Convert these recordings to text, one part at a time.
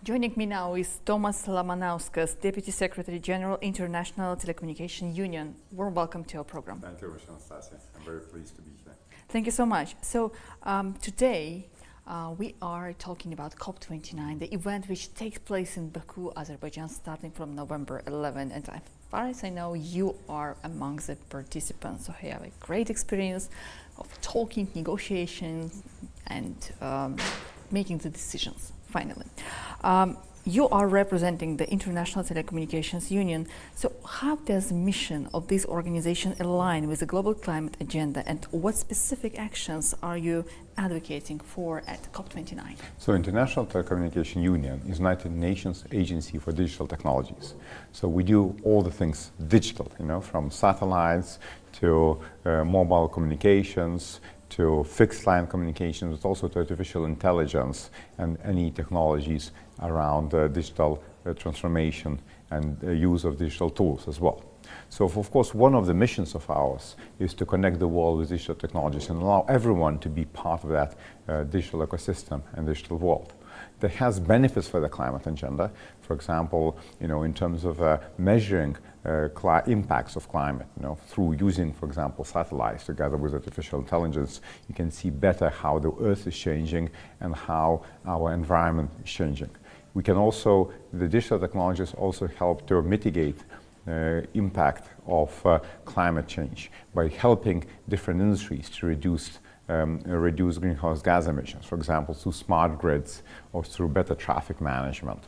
Joining me now is Tomas Lamanauskas, Deputy Secretary General, International Telecommunication Union. Warm welcome to our program. Thank you, Anastasia. I'm very pleased to be here. Thank you so much. So today we are talking about COP29, the event which takes place in Baku, Azerbaijan, starting from November 11. And as far as I know, you are amongst the participants. So you have a great experience of talking, negotiations, and making the decisions, finally. You are representing the International Telecommunication Union. So how does the mission of this organization align with the global climate agenda, and what specific actions are you advocating for at COP29? So International Telecommunication Union is United Nations Agency for Digital Technologies. So we do all the things digital, from satellites to mobile communications, to fixed line communications, but also to artificial intelligence and any technologies around digital transformation and use of digital tools as well. So of course, one of the missions of ours is to connect the world with digital technologies and allow everyone to be part of that digital ecosystem and digital world. That has benefits for the climate agenda. For example, in terms of measuring impacts of climate, through using, for example, satellites together with artificial intelligence, you can see better how the Earth is changing and how our environment is changing. We can also, the digital technologies also help to mitigate impact of climate change by helping different industries to reduce greenhouse gas emissions, for example, through smart grids or through better traffic management,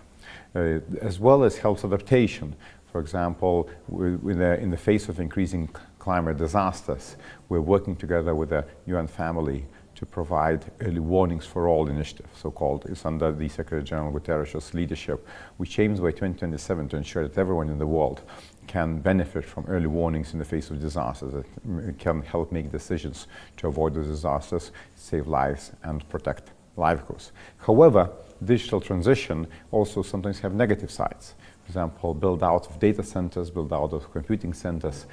as well as helps adaptation. For example, in the face of increasing climate disasters, we're working together with the UN family to provide early warnings for all initiative, so-called. It's under the Secretary General Guterres' leadership, which aims by 2027 to ensure that everyone in the world can benefit from early warnings in the face of disasters, that can help make decisions to avoid the disasters, save lives, and protect livelihoods. However, digital transition also sometimes have negative sides. For example, build out of data centers, build out of computing centers,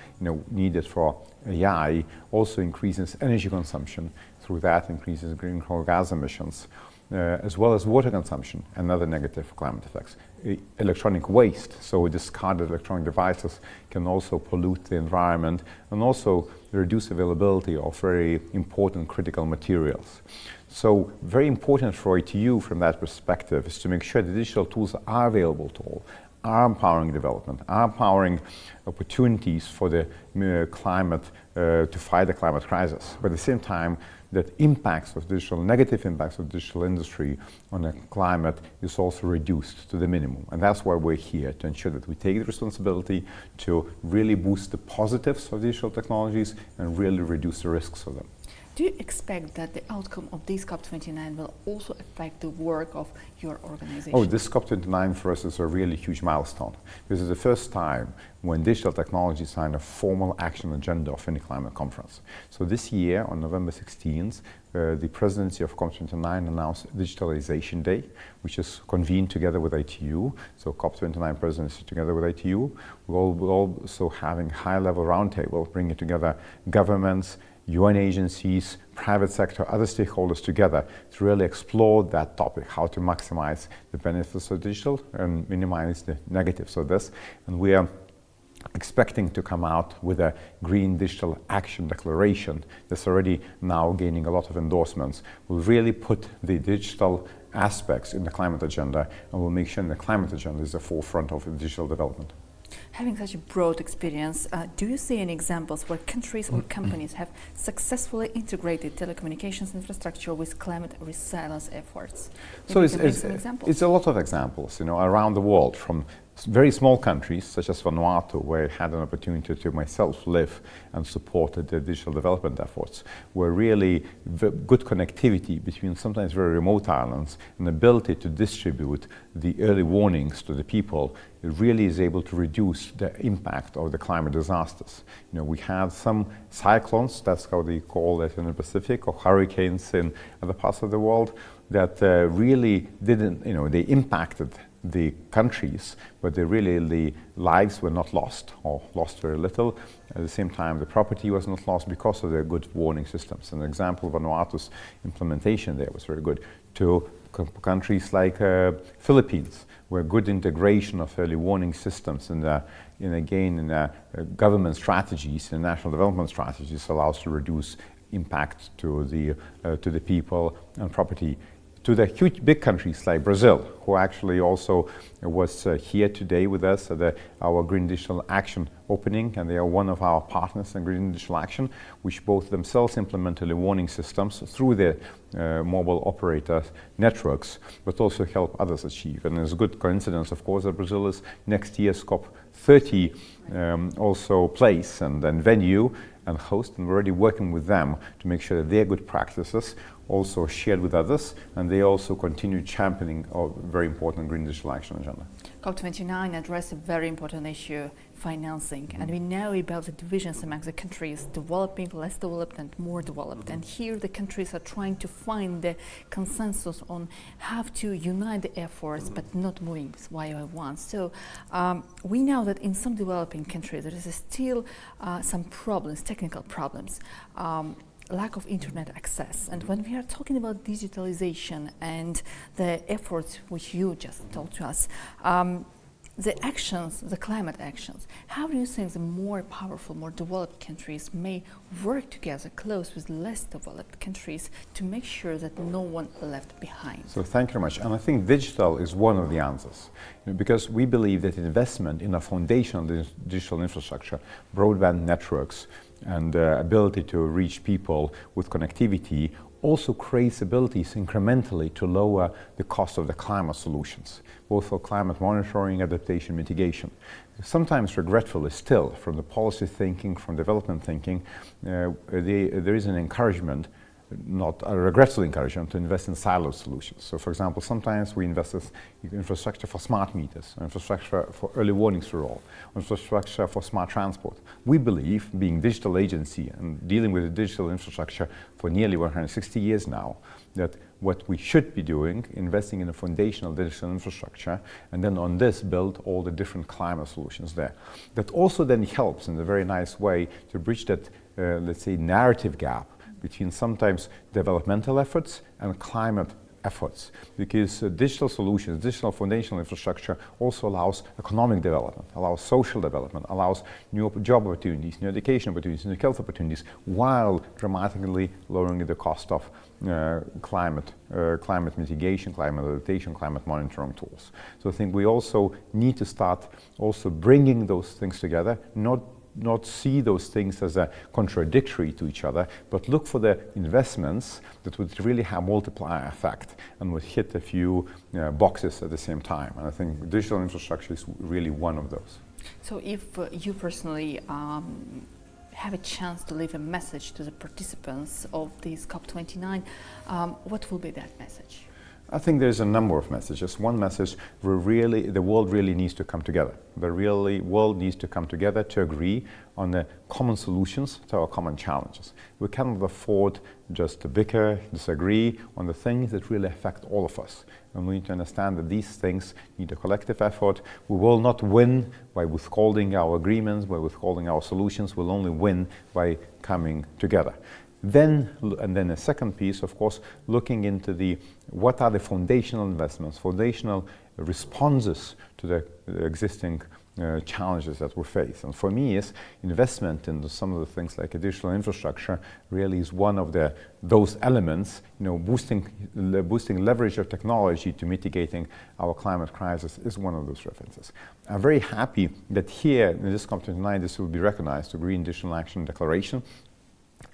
needed for AI, also increases energy consumption. Through that, increases greenhouse gas emissions, as well as water consumption and other negative climate effects. Electronic waste, so discarded electronic devices, can also pollute the environment and also reduce availability of very important critical materials. So very important for ITU from that perspective is to make sure the digital tools are available to all, are empowering development, are empowering opportunities for the climate, to fight the climate crisis. But at the same time, that negative impacts of digital industry on the climate is also reduced to the minimum. And that's why we're here, to ensure that we take the responsibility to really boost the positives of digital technologies and really reduce the risks of them. Do you expect that the outcome of this COP29 will also affect the work of your organization? Oh, this COP29 for us is a really huge milestone. This is the first time when digital technology signed a formal action agenda of any climate conference. So this year, on November 16th, the presidency of COP29 announced Digitalization Day, which is convened together with ITU. So COP29 presidency together with ITU. We're also having high-level roundtable, bringing together governments, UN agencies, private sector, other stakeholders together to really explore that topic, how to maximize the benefits of digital and minimize the negatives of this. And we are expecting to come out with a Green Digital Action Declaration that's already now gaining a lot of endorsements. We'll really put the digital aspects in the climate agenda, and we'll make sure the climate agenda is the forefront of digital development. Having such a broad experience, do you see any examples where countries or companies have successfully integrated telecommunications infrastructure with climate resilience efforts? So it's a lot of examples, around the world, from very small countries such as Vanuatu, where I had an opportunity to myself live and support the digital development efforts, where really good connectivity between sometimes very remote islands and ability to distribute the early warnings to the people, it really is able to reduce the impact of the climate disasters. We had some cyclones, that's how they call it in the Pacific, or hurricanes in other parts of the world, that really didn't, they impacted the countries, but the lives were not lost, or lost very little. At the same time, the property was not lost because of their good warning systems. An example of Vanuatu's implementation there was very good to countries like Philippines, where good integration of early warning systems and government strategies and national development strategies allows to reduce impact to the people and property. To the huge big countries like Brazil, who actually also was here today with us at our Green Digital Action opening, and they are one of our partners in Green Digital Action, which both themselves implement early warning systems through their mobile operator networks, but also help others achieve. And it's a good coincidence, of course, that Brazil is next year's COP30 also place and venue and host, and we're already working with them to make sure that their good practices also shared with others, and they also continue championing our very important Green Digital Action agenda. COP29 addressed a very important issue, financing, and we know about the divisions among the countries, developing, less developed, and more developed. And here the countries are trying to find the consensus on how to unite the efforts, but not moving one by one. So we know that in some developing countries there is still some problems, technical problems. Lack of internet access. And when we are talking about digitalization and the efforts which you just told to us, the actions, the climate actions, how do you think the more powerful, more developed countries may work together close with less developed countries to make sure that no one left behind? So thank you very much. And I think digital is one of the answers, because we believe that investment in a foundational digital infrastructure, broadband networks, and ability to reach people with connectivity also creates abilities incrementally to lower the cost of the climate solutions, both for climate monitoring, adaptation, mitigation. Sometimes regretfully still, from the policy thinking, from development thinking, there is an encouragement, not a regretful encouragement, to invest in siloed solutions. So for example, sometimes we invest in infrastructure for smart meters, infrastructure for early warnings for all, infrastructure for smart transport. We believe, being digital agency and dealing with the digital infrastructure for nearly 160 years now, that what we should be doing, investing in a foundational digital infrastructure, and then on this build all the different climate solutions there. That also then helps in a very nice way to bridge that, let's say, narrative gap between sometimes developmental efforts and climate efforts, because digital solutions, digital foundational infrastructure also allows economic development, allows social development, allows new job opportunities, new education opportunities, new health opportunities, while dramatically lowering the cost of climate mitigation, climate adaptation, climate monitoring tools. So I think we also need to start also bringing those things together, not see those things as a contradictory to each other, but look for the investments that would really have multiplier effect and would hit a few boxes at the same time. And I think digital infrastructure is really one of those. So if you personally have a chance to leave a message to the participants of this COP29, what will be that message? I think there's a number of messages. One message, the world really needs to come together. The world needs to come together to agree on the common solutions to our common challenges. We cannot afford just to bicker, disagree on the things that really affect all of us. And we need to understand that these things need a collective effort. We will not win by withholding our agreements, by withholding our solutions. We'll only win by coming together. Then a second piece, of course, looking into what are the foundational investments, foundational responses to the existing challenges that we face. And for me, is investment into some of the things like digital infrastructure really is one of those elements. Boosting leverage of technology to mitigating our climate crisis is one of those references. I'm very happy that here in this COP29 this will be recognized, the Green Digital Action Declaration.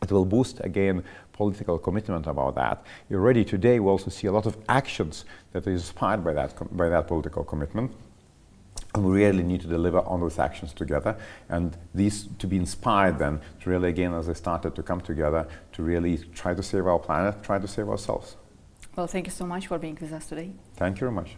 It will boost, again, political commitment about that. Already today we also see a lot of actions that are inspired by that political commitment. And we really need to deliver on those actions together, and these to be inspired then to really, again, as they started to come together, to really try to save our planet, try to save ourselves. Well, thank you so much for being with us today. Thank you very much.